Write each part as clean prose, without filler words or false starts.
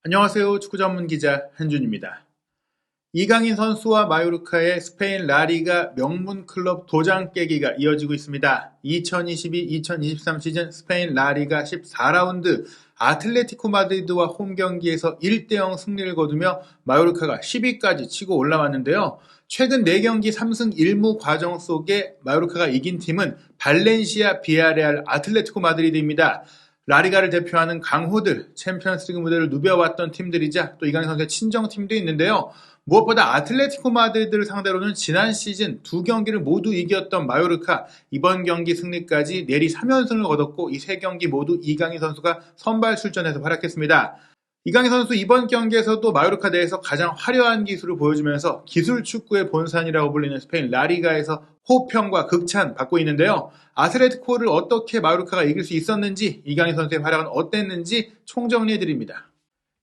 안녕하세요. 축구 전문 기자 한준입니다. 이강인 선수와 마요르카의 스페인 라리가 명문 클럽 도장 깨기가 이어지고 있습니다. 2022-2023 시즌 스페인 라리가 14라운드 아틀레티코 마드리드와 홈 경기에서 1대0 승리를 거두며 마요르카가 10위까지 치고 올라왔는데요. 최근 4경기 3승 1무 과정 속에 마요르카가 이긴 팀은 발렌시아, 비아레알, 아틀레티코 마드리드입니다. 라리가를 대표하는 강호들, 챔피언스리그 무대를 누벼왔던 팀들이자 또 이강인 선수의 친정팀도 있는데요. 무엇보다 아틀레티코 마드리드를 상대로는 지난 시즌 2경기를 모두 이겼던 마요르카, 이번 경기 승리까지 내리 3연승을 거뒀고 이 3경기 모두 이강인 선수가 선발 출전해서 활약했습니다. 이강인 선수 이번 경기에서도 마요르카 내에서 가장 화려한 기술을 보여주면서 기술 축구의 본산이라고 불리는 스페인 라리가에서 호평과 극찬 받고 있는데요. 아틀레티코를 어떻게 마요르카가 이길 수 있었는지, 이강인 선수의 활약은 어땠는지 총정리해드립니다.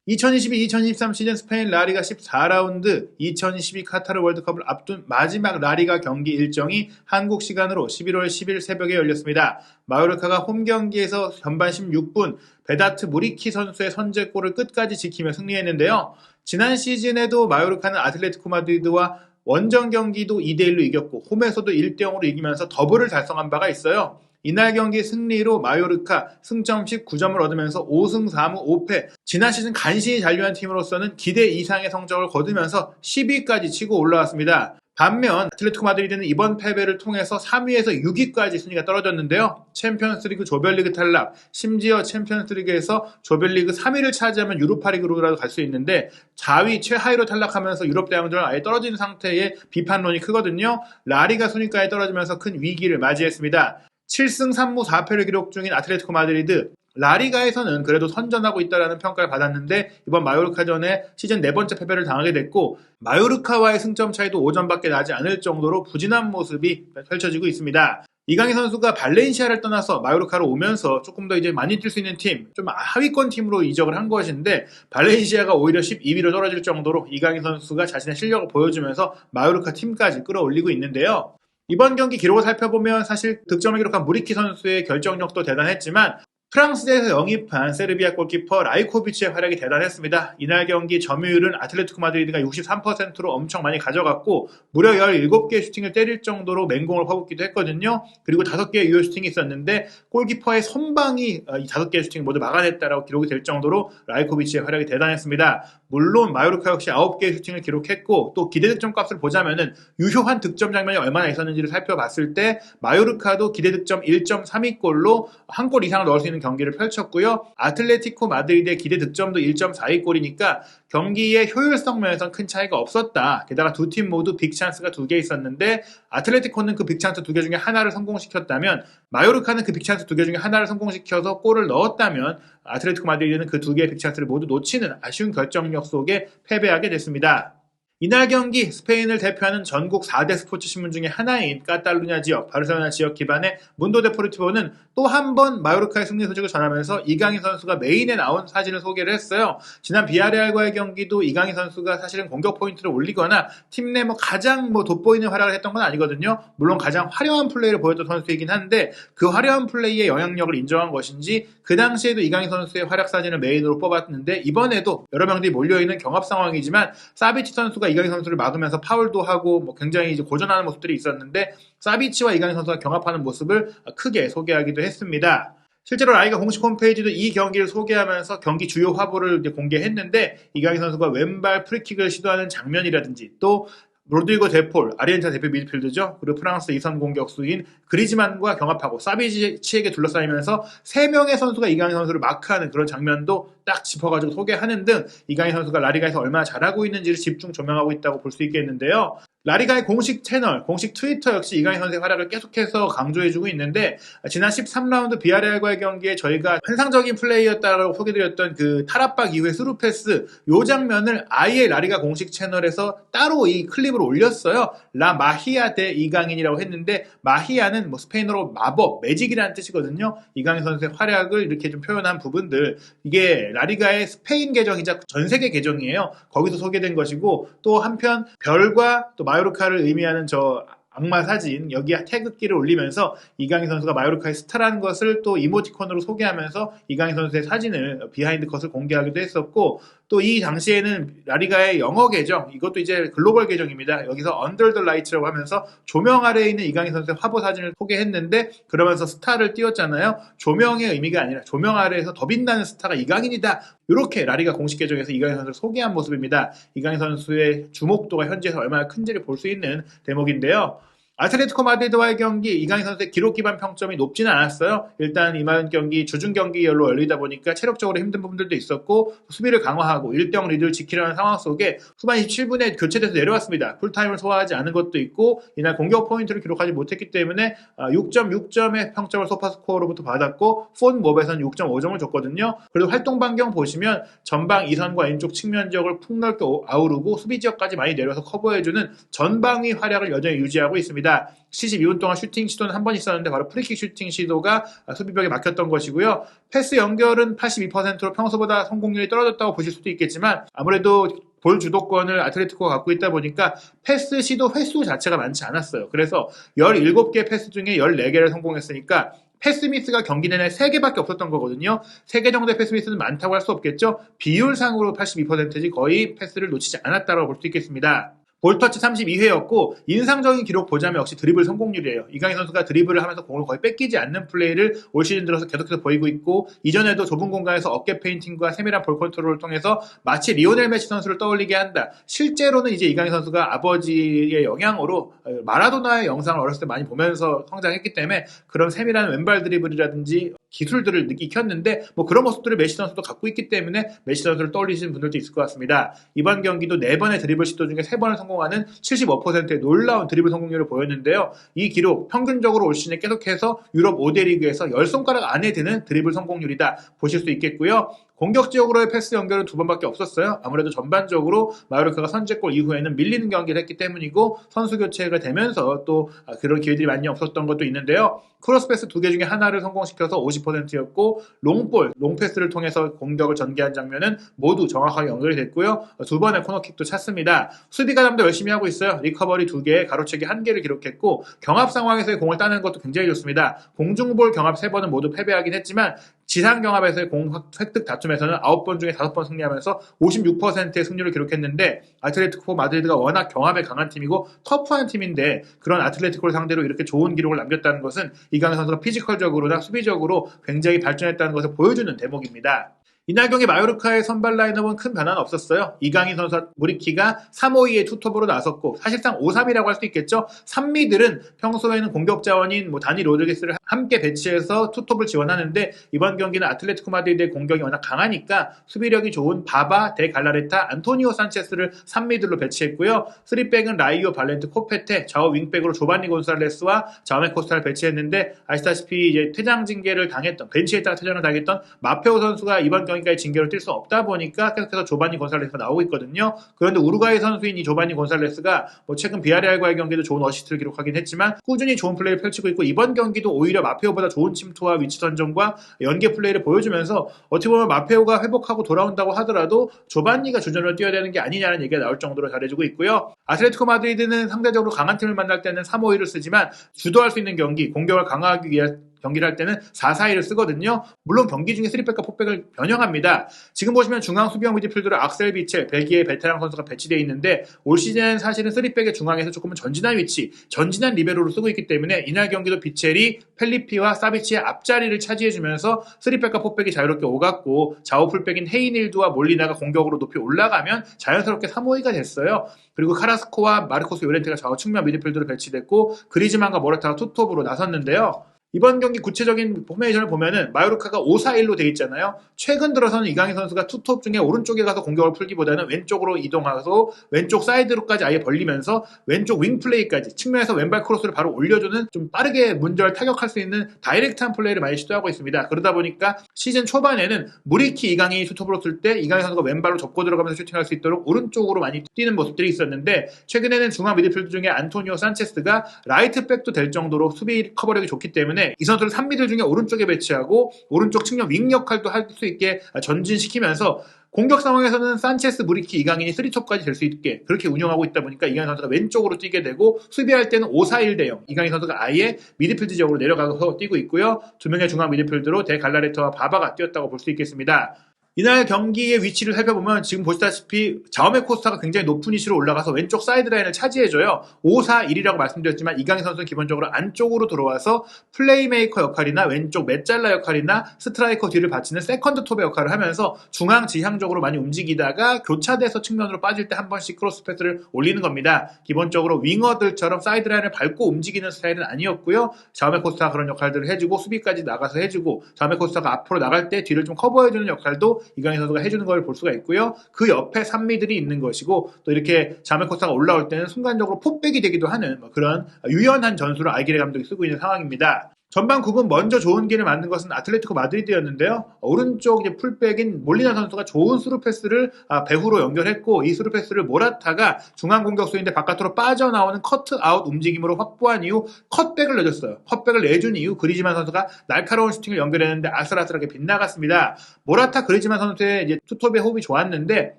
2022-2023 시즌 스페인 라리가 14라운드 2022 카타르 월드컵을 앞둔 마지막 라리가 경기 일정이 한국 시간으로 11월 10일 새벽에 열렸습니다. 마요르카가 홈 경기에서 전반 16분 베다트 무리키 선수의 선제골을 끝까지 지키며 승리했는데요. 지난 시즌에도 마요르카는 아틀레티코 마드리드와 원정 경기도 2대1로 이겼고 홈에서도 1대0으로 이기면서 더블을 달성한 바가 있어요. 이날 경기 승리로 마요르카 승점 19점을 얻으면서 5승 4무 5패, 지난 시즌 간신히 잔류한 팀으로서는 기대 이상의 성적을 거두면서 10위까지 치고 올라왔습니다. 반면 아틀레티코 마드리드는 이번 패배를 통해서 3위에서 6위까지 순위가 떨어졌는데요. 챔피언스리그 조별리그 탈락, 심지어 챔피언스리그에서 조별리그 3위를 차지하면 유로파리그로라도 갈 수 있는데 4위 최하위로 탈락하면서 유럽 대항전을 아예 떨어진 상태의 비판론이 크거든요. 라리가 순위까지 떨어지면서 큰 위기를 맞이했습니다. 7승 3무 4패를 기록 중인 아틀레티코 마드리드, 라리가에서는 그래도 선전하고 있다는 평가를 받았는데 이번 마요르카전에 시즌 4번째 패배를 당하게 됐고 마요르카와의 승점 차이도 5점밖에 나지 않을 정도로 부진한 모습이 펼쳐지고 있습니다. 이강인 선수가 발렌시아를 떠나서 마요르카로 오면서 조금 더 이제 많이 뛸 수 있는 팀, 좀 하위권 팀으로 이적을 한 것인데 발렌시아가 오히려 12위로 떨어질 정도로 이강인 선수가 자신의 실력을 보여주면서 마요르카 팀까지 끌어올리고 있는데요. 이번 경기 기록을 살펴보면 사실 득점을 기록한 무리키 선수의 결정력도 대단했지만 프랑스에서 영입한 세르비아 골키퍼 라이코비치의 활약이 대단했습니다. 이날 경기 점유율은 아틀레티코 마드리드가 63%로 엄청 많이 가져갔고 무려 17개의 슈팅을 때릴 정도로 맹공을 퍼붓기도 했거든요. 그리고 5개의 유효 슈팅이 있었는데 골키퍼의 선방이 이 5개의 슈팅을 모두 막아냈다라고 기록이 될 정도로 라이코비치의 활약이 대단했습니다. 물론 마요르카 역시 9개의 슈팅을 기록했고 또 기대 득점 값을 보자면은 유효한 득점 장면이 얼마나 있었는지를 살펴봤을 때 마요르카도 기대 득점 1.32골로 한 골 이상을 넣을 수 있는 경기를 펼쳤고요. 아틀레티코 마드리드의 기대 득점도 1.42골이니까 경기의 효율성 면에서는 큰 차이가 없었다. 게다가 두 팀 모두 빅찬스가 2개 있었는데 아틀레티코는 그 빅찬스 2개 중에 하나를 성공시켰다면 마요르카는 그 빅찬스 2개 중에 하나를 성공시켜서 골을 넣었다면 아틀레티코 마드리드는 그 2개의 빅찬스를 모두 놓치는 아쉬운 결정력 속에 패배하게 됐습니다. 이날 경기 스페인을 대표하는 전국 4대 스포츠 신문 중에 하나인 카탈루냐 지역, 바르셀로나 지역 기반의 문도 데포르티보는 또 한 번 마요르카의 승리 소식을 전하면서 이강인 선수가 메인에 나온 사진을 소개를 했어요. 지난 비아레알과의 경기도 이강인 선수가 사실은 공격 포인트를 올리거나 팀 내 가장 돋보이는 활약을 했던 건 아니거든요. 물론 가장 화려한 플레이를 보였던 선수이긴 한데 그 화려한 플레이의 영향력을 인정한 것인지 그 당시에도 이강인 선수의 활약 사진을 메인으로 뽑았는데 이번에도 여러 명들이 몰려있는 경합 상황이지만 사비치 선수가 이강인 선수를 막으면서 파울도 하고 굉장히 이제 고전하는 모습들이 있었는데 사비치와 이강인 선수가 경합하는 모습을 크게 소개하기도 했습니다. 실제로 라리가 공식 홈페이지도 이 경기를 소개하면서 경기 주요 화보를 이제 공개했는데 이강인 선수가 왼발 프리킥을 시도하는 장면이라든지 또 로드리고 데폴, 아르헨티나 대표 미드필더죠. 그리고 프랑스 2선 공격수인 그리즈만과 경합하고 사비치에게 둘러싸이면서 3명의 선수가 이강인 선수를 마크하는 그런 장면도 딱 짚어가지고 소개하는 등 이강인 선수가 라리가에서 얼마나 잘하고 있는지를 집중 조명하고 있다고 볼 수 있겠는데요. 라리가의 공식 채널, 공식 트위터 역시 이강인 선수의 활약을 계속해서 강조해주고 있는데 지난 13라운드 비아레알과의 경기에 저희가 환상적인 플레이였다고 소개드렸던 그 탈압박 이후의 스루패스 요 장면을 아예 라리가 공식 채널에서 따로 이 클립을 올렸어요. 라 마히아 대 이강인이라고 했는데 마히아는 스페인어로 마법, 매직이라는 뜻이거든요. 이강인 선수의 활약을 이렇게 좀 표현한 부분들 이게 라리가의 스페인 계정이자 전 세계 계정이에요. 거기서 소개된 것이고 또 한편 별과 또 마요르카를 의미하는 저 악마 사진 여기에 태극기를 올리면서 이강인 선수가 마요르카의 스타라는 것을 또 이모티콘으로 소개하면서 이강인 선수의 사진을 비하인드 컷을 공개하기도 했었고 또 이 당시에는 라리가의 영어 계정, 이것도 이제 글로벌 계정입니다. 여기서 Under the Light라고 하면서 조명 아래에 있는 이강인 선수의 화보 사진을 소개했는데 그러면서 스타를 띄웠잖아요. 조명의 의미가 아니라 조명 아래에서 더 빛나는 스타가 이강인이다. 이렇게 라리가 공식 계정에서 이강인 선수를 소개한 모습입니다. 이강인 선수의 주목도가 현지에서 얼마나 큰지를 볼 수 있는 대목인데요. 아틀레티코 마드리드와의 경기 이강인 선수의 기록 기반 평점이 높지는 않았어요. 일단 이번 경기 주중 경기열로 열리다 보니까 체력적으로 힘든 부분들도 있었고 수비를 강화하고 1대0 리드를 지키려는 상황 속에 후반 27분에 교체돼서 내려왔습니다. 풀타임을 소화하지 않은 것도 있고 이날 공격 포인트를 기록하지 못했기 때문에 6.6점의 평점을 소파스코어로부터 받았고 폰몹에서는 6.5점을 줬거든요. 그리고 활동 반경 보시면 전방 2선과 왼쪽 측면 지역을 폭넓게 아우르고 수비 지역까지 많이 내려서 커버해주는 전방위 활약을 여전히 유지하고 있습니다. 72분 동안 슈팅 시도는 한 번 있었는데 바로 프리킥 슈팅 시도가 수비벽에 막혔던 것이고요. 패스 연결은 82%로 평소보다 성공률이 떨어졌다고 보실 수도 있겠지만 아무래도 볼 주도권을 아틀레티코가 갖고 있다 보니까 패스 시도 횟수 자체가 많지 않았어요. 그래서 17개 패스 중에 14개를 성공했으니까 패스 미스가 경기 내내 3개밖에 없었던 거거든요. 3개 정도의 패스 미스는 많다고 할 수 없겠죠. 비율상으로 82%지 거의 패스를 놓치지 않았다고 볼 수 있겠습니다. 볼터치 32회였고 인상적인 기록 보자면 역시 드리블 성공률이에요. 이강인 선수가 드리블을 하면서 공을 거의 뺏기지 않는 플레이를 올 시즌 들어서 계속해서 보이고 있고 이전에도 좁은 공간에서 어깨 페인팅과 세밀한 볼 컨트롤을 통해서 마치 리오넬 메시 선수를 떠올리게 한다. 실제로는 이제 이강인 선수가 아버지의 영향으로 마라도나의 영상을 어렸을 때 많이 보면서 성장했기 때문에 그런 세밀한 왼발 드리블이라든지 기술들을 익혔는데 뭐 그런 모습들을 메시 선수도 갖고 있기 때문에 메시 선수를 떠올리시는 분들도 있을 것 같습니다. 이번 경기도 4번의 드리블 시도 중에 3번을 성공하는 75%의 놀라운 드리블 성공률을 보였는데요. 이 기록 평균적으로 올 시즌에 계속해서 유럽 5대 리그에서 10손가락 안에 드는 드리블 성공률이다 보실 수 있겠고요. 공격 지역으로의 패스 연결은 2번밖에 없었어요. 아무래도 전반적으로 마요르카가 선제골 이후에는 밀리는 경기를 했기 때문이고 선수 교체가 되면서 또 그런 기회들이 많이 없었던 것도 있는데요. 크로스 패스 2개 중에 하나를 성공시켜서 50%였고 롱볼, 롱패스를 통해서 공격을 전개한 장면은 모두 정확하게 연결이 됐고요. 2번의 코너킥도 찼습니다. 수비 가담도 열심히 하고 있어요. 리커버리 2개, 가로채기 1개를 기록했고 경합 상황에서의 공을 따는 것도 굉장히 좋습니다. 공중볼 경합 3번은 모두 패배하긴 했지만 지상 경합에서의 공 획득 다툼에서는 9번 중에 5번 승리하면서 56%의 승률을 기록했는데 아틀레티코 마드리드가 워낙 경합에 강한 팀이고 터프한 팀인데 그런 아틀레티코를 상대로 이렇게 좋은 기록을 남겼다는 것은 이강인 선수가 피지컬적으로나 수비적으로 굉장히 발전했다는 것을 보여주는 대목입니다. 이날 경기 마요르카의 선발 라인업은 큰 변화는 없었어요. 이강인 선수와 무리키가 3-5-2의 투톱으로 나섰고 사실상 5-3이라고 할 수 있겠죠. 3미들은 평소에는 공격 자원인 다니 로드리게스를 함께 배치해서 투톱을 지원하는데 이번 경기는 아틀레티코 마드리드의 공격이 워낙 강하니까 수비력이 좋은 바바, 데 갈라레타, 안토니오 산체스를 3미들로 배치했고요. 3백은 라이오, 발렌트, 코페테, 좌우 윙백으로 조반니 곤살레스와 자메 코스타를 배치했는데 아시다시피 이제 퇴장 징계를 당했던 벤치에 따라 퇴장을 당했던 마페오 선수가 이번 경기까지 징계로 뛸 수 없다 보니까 계속해서 조반니 곤살레스가 나오고 있거든요. 그런데 우루과이 선수인 이 조반니 곤살레스가 최근 비아레알과의 경기도 좋은 어시스트를 기록하긴 했지만 꾸준히 좋은 플레이를 펼치고 있고 이번 경기도 오히려 마페오보다 좋은 침투와 위치 선정과 연계 플레이를 보여주면서 어떻게 보면 마페오가 회복하고 돌아온다고 하더라도 조반니가 주전으로 뛰어야 되는 게 아니냐는 얘기가 나올 정도로 잘해주고 있고요. 아틀레티코 마드리드는 상대적으로 강한 팀을 만날 때는 3-5-2를 쓰지만 주도할 수 있는 경기, 공격을 강화하기 위해 경기를 할 때는 4-4-2를 쓰거든요. 물론 경기 중에 3백과 4백을 변형합니다. 지금 보시면 중앙 수비형 미드필더로 악셀 비첼, 벨기에 베테랑 선수가 배치되어 있는데 올 시즌 사실은 3백의 중앙에서 조금은 전진한 위치, 전진한 리베로로 쓰고 있기 때문에 이날 경기도 비첼이 펠리피와 사비치의 앞자리를 차지해주면서 3백과 4백이 자유롭게 오갔고 좌우 풀백인 헤이닐드와 몰리나가 공격으로 높이 올라가면 자연스럽게 3-5-2가 됐어요. 그리고 카라스코와 마르코스 요렌테가 좌우 측면 미드필더로 배치됐고 그리즈만과 모라타가 투톱으로 나섰는데요. 이번 경기 구체적인 포메이션을 보면은 마요르카가 5-4-1로 돼 있잖아요. 최근 들어서는 이강인 선수가 투톱 중에 오른쪽에 가서 공격을 풀기보다는 왼쪽으로 이동하고 왼쪽 사이드로까지 아예 벌리면서 왼쪽 윙 플레이까지 측면에서 왼발 크로스를 바로 올려주는 좀 빠르게 문절 타격할 수 있는 다이렉트한 플레이를 많이 시도하고 있습니다. 그러다 보니까 시즌 초반에는 무리키 이강인이 투톱으로 쓸 때 이강인 선수가 왼발로 접고 들어가면서 슈팅할 수 있도록 오른쪽으로 많이 뛰는 모습들이 있었는데 최근에는 중앙 미드필더 중에 안토니오 산체스가 라이트백도 될 정도로 수비 커버력이 좋기 때문에 이 선수를 3미들 중에 오른쪽에 배치하고 오른쪽 측면 윙 역할도 할 수 있게 전진시키면서 공격 상황에서는 산체스, 무리키, 이강인이 3톱까지 될 수 있게 그렇게 운영하고 있다 보니까 이강인 선수가 왼쪽으로 뛰게 되고 수비할 때는 5-4-1 대형 이강인 선수가 아예 미드필드 지역으로 내려가서 뛰고 있고요. 2명의 중앙 미드필드로 데 갈라레터와 바바가 뛰었다고 볼 수 있겠습니다. 이날 경기의 위치를 살펴보면 지금 보시다시피 자오메 코스타가 굉장히 높은 위치로 올라가서 왼쪽 사이드라인을 차지해줘요. 5-4-1이라고 말씀드렸지만 이강인 선수는 기본적으로 안쪽으로 들어와서 플레이메이커 역할이나 왼쪽 메잘라 역할이나 스트라이커 뒤를 받치는 세컨드 톱의 역할을 하면서 중앙 지향적으로 많이 움직이다가 교차돼서 측면으로 빠질 때 한 번씩 크로스 패스를 올리는 겁니다. 기본적으로 윙어들처럼 사이드라인을 밟고 움직이는 스타일은 아니었고요. 자오메 코스타가 그런 역할들을 해주고 수비까지 나가서 해주고 자오메 코스타가 앞으로 나갈 때 뒤를 좀 커버해주는 역할도 이강인 선수가 해주는 걸 볼 수가 있고요. 그 옆에 산미들이 있는 것이고 또 이렇게 자오메 코스타가 올라올 때는 순간적으로 폭백이 되기도 하는 그런 유연한 전술을 알기레 감독이 쓰고 있는 상황입니다. 전반 9분 먼저 좋은 기회를 만든 것은 아틀레티코 마드리드였는데요. 오른쪽 이제 풀백인 몰리나 선수가 좋은 스루 패스를 배후로 연결했고 이 스루 패스를 모라타가 중앙 공격수인데 바깥으로 빠져나오는 커트아웃 움직임으로 확보한 이후 컷백을 내줬어요. 컷백을 내준 이후 그리즈만 선수가 날카로운 슈팅을 연결했는데 아슬아슬하게 빗나갔습니다. 모라타 그리즈만 선수의 이제 투톱의 호흡이 좋았는데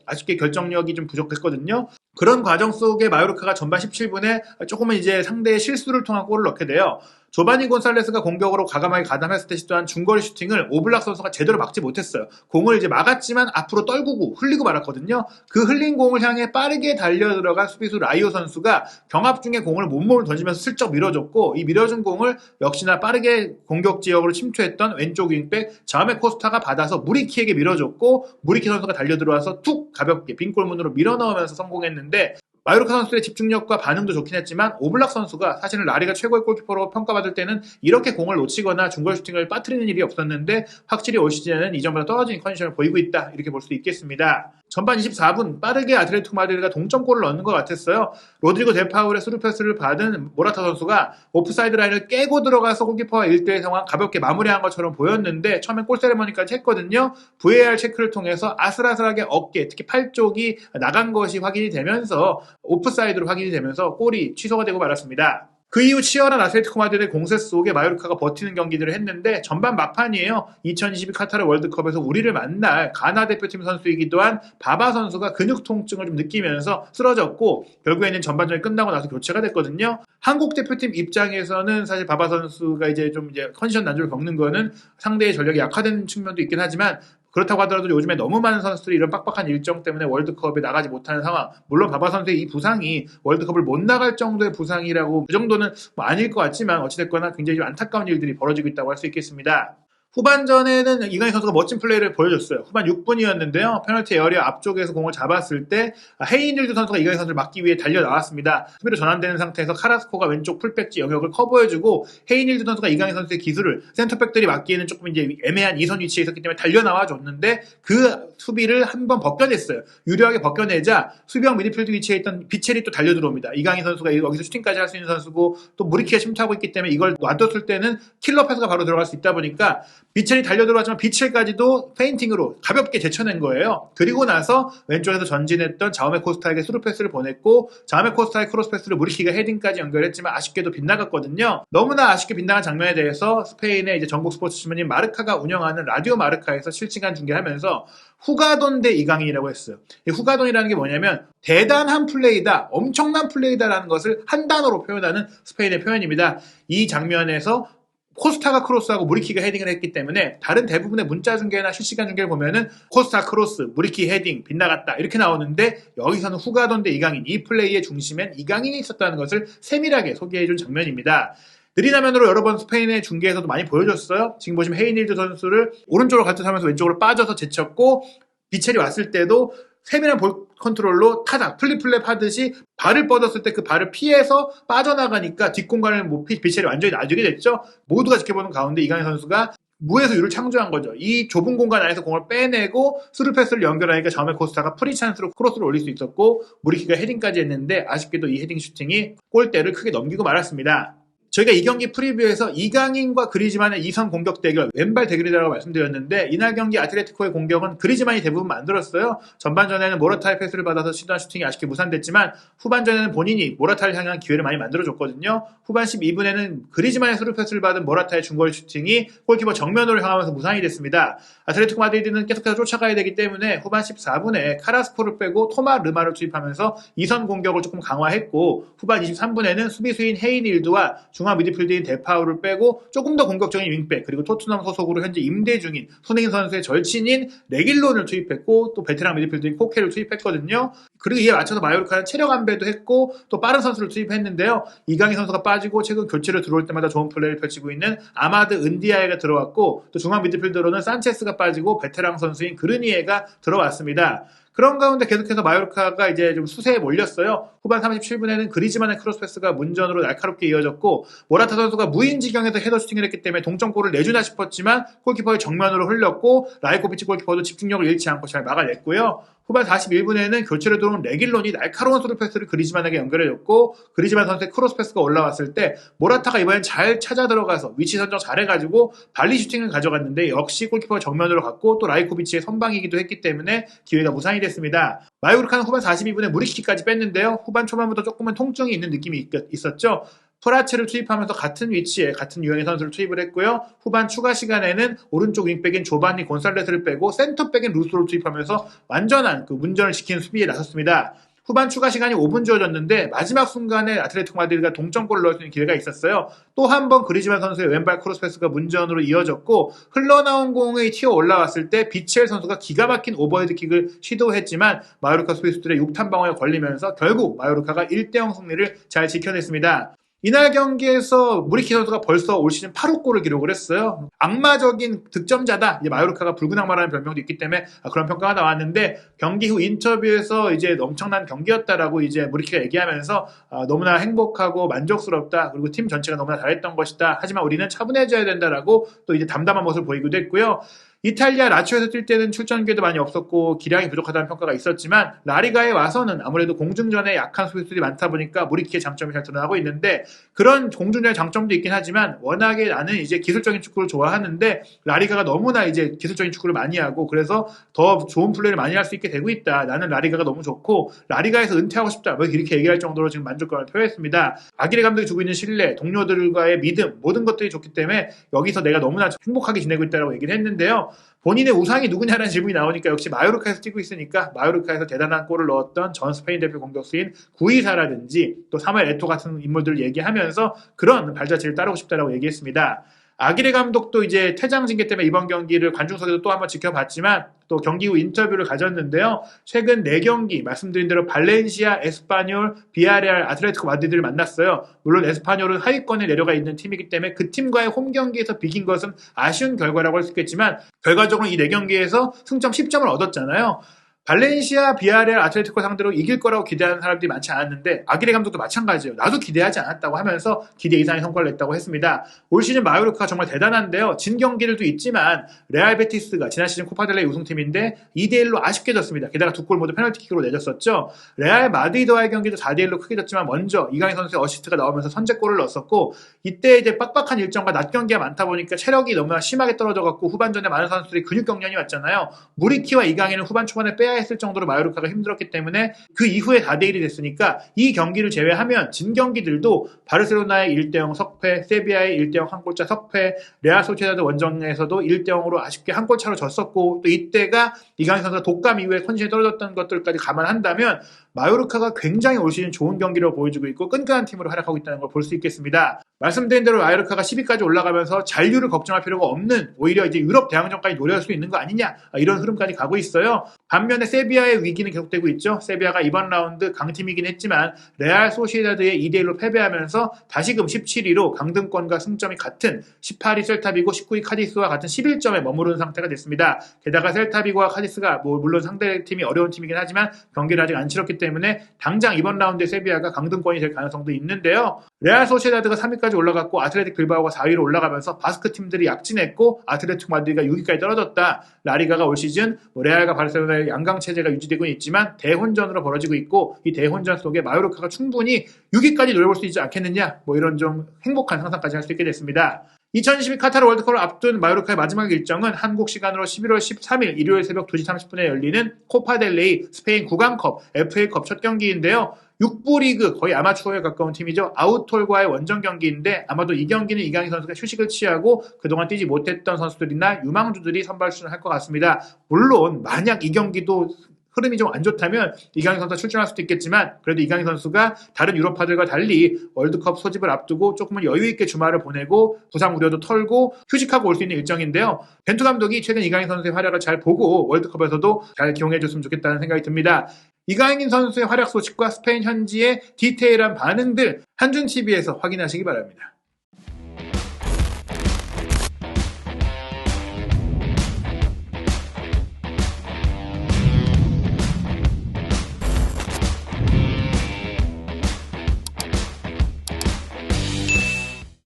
아쉽게 결정력이 좀 부족했거든요. 그런 과정 속에 마요르카가 전반 17분에 조금은 이제 상대의 실수를 통한 골을 넣게 돼요. 조바니 곤살레스가 공격으로 과감하게 가담했을 때 시도한 중거리 슈팅을 오블락 선수가 제대로 막지 못했어요. 공을 이제 막았지만 앞으로 떨구고 흘리고 말았거든요. 그 흘린 공을 향해 빠르게 달려들어간 수비수 라이오 선수가 경합 중에 공을 몸으로 던지면서 슬쩍 밀어줬고 이 밀어준 공을 역시나 빠르게 공격 지역으로 침투했던 왼쪽 윙백 자오메 코스타가 받아서 무리키에게 밀어줬고 무리키 선수가 달려들어와서 툭 가볍게 빈골문으로 밀어넣으면서 성공했는데 마요르카 선수의 집중력과 반응도 좋긴 했지만 오블락 선수가 사실은 라리가 최고의 골키퍼로 평가받을 때는 이렇게 공을 놓치거나 중거리 슈팅을 빠뜨리는 일이 없었는데 확실히 올 시즌에는 이전보다 떨어진 컨디션을 보이고 있다 이렇게 볼 수 있겠습니다. 전반 24분 빠르게 아틀레티코 마드리드가 동점골을 넣는 것 같았어요. 로드리고 델파울의 스루 패스를 받은 모라타 선수가 오프사이드 라인을 깨고 들어가서 골키퍼와 1대1 상황 가볍게 마무리한 것처럼 보였는데 처음엔 골 세레머니까지 했거든요. VAR 체크를 통해서 아슬아슬하게 어깨 특히 팔 쪽이 나간 것이 확인이 되면서 오프사이드로 확인이 되면서 골이 취소가 되고 말았습니다. 그 이후 치열한 아틀레티코 마드리드의 공세 속에 마요르카가 버티는 경기들을 했는데 전반 막판이에요. 2022 카타르 월드컵에서 우리를 만날 가나 대표팀 선수이기도 한 바바 선수가 근육 통증을 좀 느끼면서 쓰러졌고 결국에는 전반전이 끝나고 나서 교체가 됐거든요. 한국 대표팀 입장에서는 사실 바바 선수가 이제 컨디션 난조를 겪는 거는 상대의 전력이 약화된 측면도 있긴 하지만 그렇다고 하더라도 요즘에 너무 많은 선수들이 이런 빡빡한 일정 때문에 월드컵에 나가지 못하는 상황. 물론 바바 선수의 이 부상이 월드컵을 못 나갈 정도의 부상이라고 그 정도는 아닐 것 같지만 어찌됐거나 굉장히 좀 안타까운 일들이 벌어지고 있다고 할 수 있겠습니다. 후반전에는 이강인 선수가 멋진 플레이를 보여줬어요. 후반 6분이었는데요. 페널티 에어리어 앞쪽에서 공을 잡았을 때 헤이닐드 선수가 이강인 선수를 막기 위해 달려 나왔습니다. 수비로 전환되는 상태에서 카라스코가 왼쪽 풀백지 영역을 커버해주고 헤이닐드 선수가 이강인 선수의 기술을 센터백들이 막기에는 조금 이제 애매한 이선 위치에 있었기 때문에 달려 나와줬는데 그 수비를 한번 벗겨냈어요. 유리하게 벗겨내자 수비형 미드필드 위치에 있던 비첼이 또 달려 들어옵니다. 이강인 선수가 여기서 슈팅까지 할 수 있는 선수고 또 무리키가 침투하고 있기 때문에 이걸 놔뒀을 때는 킬러 패스가 바로 들어갈 수 있다 보니까 비첼이 달려들어왔지만 비첼까지도 페인팅으로 가볍게 제쳐낸 거예요. 그리고 나서 왼쪽에서 전진했던 자오메 코스타에게 스루 패스를 보냈고 자오메 코스타의 크로스 패스를 무리키가 헤딩까지 연결했지만 아쉽게도 빗나갔거든요. 너무나 아쉽게 빗나간 장면에 대해서 스페인의 이제 전국 스포츠 신문인 마르카가 운영하는 라디오 마르카에서 실시간 중계하면서 후가돈 대 이강인이라고 했어요. 이 후가돈이라는 게 뭐냐면 대단한 플레이다, 엄청난 플레이다라는 것을 한 단어로 표현하는 스페인의 표현입니다. 이 장면에서 코스타가 크로스하고 무리키가 헤딩을 했기 때문에 다른 대부분의 문자 중계나 실시간 중계를 보면은 코스타 크로스, 무리키 헤딩, 빗나갔다 이렇게 나오는데 여기서는 후가돈 대 이강인, 이 플레이의 중심엔 이강인이 있었다는 것을 세밀하게 소개해준 장면입니다. 느린 화면으로 여러 번 스페인의 중계에서도 많이 보여줬어요. 지금 보시면 헤이닐드 선수를 오른쪽으로 갈듯하면서 왼쪽으로 빠져서 제쳤고 비첼이 왔을 때도 세밀한 볼 컨트롤로 타닥 플립플랩 하듯이 발을 뻗었을 때 그 발을 피해서 빠져나가니까 뒷공간을 비첼이 완전히 놔주게 됐죠. 모두가 지켜보는 가운데 이강인 선수가 무에서 유를 창조한 거죠. 이 좁은 공간 안에서 공을 빼내고 스루 패스를 연결하니까 자오메 코스타가 프리 찬스로 크로스를 올릴 수 있었고 무리키가 헤딩까지 했는데 아쉽게도 이 헤딩 슈팅이 골대를 크게 넘기고 말았습니다. 저희가 이 경기 프리뷰에서 이강인과 그리즈만의 2선 공격 대결, 왼발 대결이라고 말씀드렸는데 이날 경기 아틀레티코의 공격은 그리즈만이 대부분 만들었어요. 전반전에는 모라타의 패스를 받아서 시도한 슈팅이 아쉽게 무산됐지만 후반전에는 본인이 모라타를 향한 기회를 많이 만들어줬거든요. 후반 12분에는 그리즈만의 스루 패스를 받은 모라타의 중거리 슈팅이 골키퍼 정면으로 향하면서 무산이 됐습니다. 아틀레티코 마드리드는 계속해서 쫓아가야 되기 때문에 후반 14분에 카라스코를 빼고 토마 르마를 투입하면서 2선 공격을 조금 강화했고 후반 23분에는 수비수인 헤이닐드와 중앙 미드필드인 데파우를 빼고 조금 더 공격적인 윙백, 그리고 토트넘 소속으로 현재 임대 중인 손흥민 선수의 절친인 레길론을 투입했고 또 베테랑 미드필드인 코케를 투입했거든요. 그리고 이에 맞춰서 마요르카는 체력 안배도 했고 또 빠른 선수를 투입했는데요. 이강인 선수가 빠지고 최근 교체로 들어올 때마다 좋은 플레이를 펼치고 있는 아마드 은디아에가 들어왔고 또 중앙 미드필더로는 산체스가 빠지고 베테랑 선수인 그르니에가 들어왔습니다. 그런 가운데 계속해서 마요르카가 이제 좀 수세에 몰렸어요. 후반 37분에는 그리즈만의 크로스패스가 문전으로 날카롭게 이어졌고 모라타 선수가 무인 지경에서 헤더 슈팅을 했기 때문에 동점골을 내주나 싶었지만 골키퍼의 정면으로 흘렸고 라이코비치 골키퍼도 집중력을 잃지 않고 잘 막아냈고요. 후반 41분에는 교체로 들어온 레길론이 날카로운 스루 패스를 그리즈만에게 연결해줬고 그리즈만 선수의 크로스 패스가 올라왔을 때 모라타가 이번엔 잘 찾아 들어가서 위치 선정 잘해가지고 발리 슈팅을 가져갔는데 역시 골키퍼가 정면으로 갔고 또 라이코비치의 선방이기도 했기 때문에 기회가 무산이 됐습니다. 마요르카는 후반 42분에 무리키까지 뺐는데요. 후반 초반부터 조금은 통증이 있는 느낌이 있었죠. 프라체를 투입하면서 같은 위치에 같은 유형의 선수를 투입을 했고요. 후반 추가 시간에는 오른쪽 윙백인 조바니 곤살레스를 빼고 센터백인 루소를 투입하면서 완전한 그 문전을 지키는 수비에 나섰습니다. 후반 추가 시간이 5분 주어졌는데 마지막 순간에 아틀레티코 마드리드가 동점골을 넣을 수 있는 기회가 있었어요. 또 한 번 그리즈만 선수의 왼발 크로스 패스가 문전으로 이어졌고 흘러나온 공이 튀어 올라왔을 때 비첼 선수가 기가 막힌 오버헤드 킥을 시도했지만 마요르카 수비수들의 육탄방어에 걸리면서 결국 마요르카가 1대0 승리를 잘 지켜냈습니다. 이날 경기에서 무리키 선수가 벌써 올 시즌 8호 골을 기록을 했어요. 악마적인 득점자다. 이제 마요르카가 붉은 악마라는 별명도 있기 때문에 그런 평가가 나왔는데 경기 후 인터뷰에서 이제 엄청난 경기였다라고 이제 무리키가 얘기하면서 너무나 행복하고 만족스럽다. 그리고 팀 전체가 너무나 잘했던 것이다. 하지만 우리는 차분해져야 된다라고 또 이제 담담한 모습을 보이기도 했고요. 이탈리아 라치오에서 뛸 때는 출전 기회도 많이 없었고 기량이 부족하다는 평가가 있었지만 라리가에 와서는 아무래도 공중전에 약한 수비수들이 많다 보니까 무리키의 장점이 잘 드러나고 있는데 그런 공중전의 장점도 있긴 하지만 워낙에 나는 이제 기술적인 축구를 좋아하는데 라리가가 너무나 이제 기술적인 축구를 많이 하고 그래서 더 좋은 플레이를 많이 할 수 있게 되고 있다. 나는 라리가가 너무 좋고 라리가에서 은퇴하고 싶다. 뭐 이렇게 얘기할 정도로 지금 만족감을 표했습니다. 아기레 감독이 주고 있는 신뢰, 동료들과의 믿음 모든 것들이 좋기 때문에 여기서 내가 너무나 행복하게 지내고 있다고 얘기를 했는데요. 본인의 우상이 누구냐라는 질문이 나오니까 역시 마요르카에서 뛰고 있으니까 마요르카에서 대단한 골을 넣었던 전 스페인 대표 공격수인 구이사라든지 또 사무엘 에토 같은 인물들을 얘기하면서 그런 발자취를 따르고 싶다라고 얘기했습니다. 아기레 감독도 이제 퇴장 징계 때문에 이번 경기를 관중석에서 또 한번 지켜봤지만 또 경기 후 인터뷰를 가졌는데요. 최근 4경기 말씀드린 대로 발렌시아, 에스파뇰, 비아레알, 아틀레티코 마드리드를 만났어요. 물론 에스파뇰은 하위권에 내려가 있는 팀이기 때문에 그 팀과의 홈 경기에서 비긴 것은 아쉬운 결과라고 할 수 있겠지만 결과적으로 이 4경기에서 승점 10점을 얻었잖아요. 발렌시아, 비아레알, 아틀레티코 상대로 이길 거라고 기대하는 사람들이 많지 않았는데 아기레 감독도 마찬가지예요. 나도 기대하지 않았다고 하면서 기대 이상의 성과를 냈다고 했습니다. 올 시즌 마요르카가 정말 대단한데요. 진 경기들도 있지만 레알 베티스가 지난 시즌 코파델레이 우승팀인데 2대1로 아쉽게 졌습니다. 게다가 2골 모두 페널티킥으로 내줬었죠. 레알 마드리드와의 경기도 4대1로 크게 졌지만 먼저 이강인 선수의 어시스트가 나오면서 선제골을 넣었었고 이때 이제 빡빡한 일정과 낮 경기가 많다 보니까 체력이 너무나 심하게 떨어져갖고 후반전에 많은 선수들이 근육 경련이 왔잖아요. 무리키와 이강인은 후반 초반에 빼야 했을 정도로 마요르카가 힘들었기 때문에 그 이후에 4대1이 됐으니까 이 경기를 제외하면 진 경기들도 바르셀로나의 1대0 석패, 세비야의 1대0 한 골차 석패, 레알 소시에다드 원정에서도 1대0으로 아쉽게 한 골차로 졌었고 또 이때가 이강인 선수가 독감 이후에 컨디션이 떨어졌던 것들까지 감안한다면 마요르카가 굉장히 올 시즌 좋은 경기를 보여주고 있고 끈끈한 팀으로 활약하고 있다는 걸 볼 수 있겠습니다. 말씀드린 대로 마요르카가 10위까지 올라가면서 잔류를 걱정할 필요가 없는 오히려 이제 유럽 대항전까지 노려할 수 있는 거 아니냐 이런 흐름까지 가고 있어요. 반면에 세비야의 위기는 계속되고 있죠. 세비야가 이번 라운드 강팀이긴 했지만 레알 소시에다드에 2대1로 패배하면서 다시금 17위로 강등권과 승점이 같은 18위 셀타비고 19위 카디스와 같은 11점에 머무르는 상태가 됐습니다. 게다가 셀타비고와 카디스가 물론 상대팀이 어려운 팀이긴 하지만 경기를 아직 안 치렀기 때문에 당장 이번 라운드에 세비야가 강등권이 될 가능성도 있는데요. 레알 소시에다드가 3위까지 올라갔고 아틀레틱 빌바오가 4위로 올라가면서 바스크 팀들이 약진했고 아틀레티코 마드리드가 6위까지 떨어졌다. 라리가가 올 시즌 레알과 바르셀로나의 양강 체제가 유지되고 있지만 대혼전으로 벌어지고 있고 이 대혼전 속에 마요르카가 충분히 6위까지 노려볼 수 있지 않겠느냐 이런 좀 행복한 상상까지 할 수 있게 됐습니다. 2022 카타르 월드컵을 앞둔 마요르카의 마지막 일정은 한국 시간으로 11월 13일 일요일 새벽 2시 30분에 열리는 코파델레이 스페인 구강컵 FA컵 첫 경기인데요. 6부 리그 거의 아마추어에 가까운 팀이죠. 아웃톨과의 원정 경기인데 아마도 이 경기는 이강인 선수가 휴식을 취하고 그동안 뛰지 못했던 선수들이나 유망주들이 선발 출전할 것 같습니다. 물론 만약 이 경기도 흐름이 좀 안 좋다면 이강인 선수가 출전할 수도 있겠지만 그래도 이강인 선수가 다른 유럽파들과 달리 월드컵 소집을 앞두고 조금은 여유 있게 주말을 보내고 부상 우려도 털고 휴식하고 올 수 있는 일정인데요. 벤투 감독이 최근 이강인 선수의 활약을 잘 보고 월드컵에서도 잘 기용해줬으면 좋겠다는 생각이 듭니다. 이강인 선수의 활약 소식과 스페인 현지의 디테일한 반응들 한준TV에서 확인하시기 바랍니다.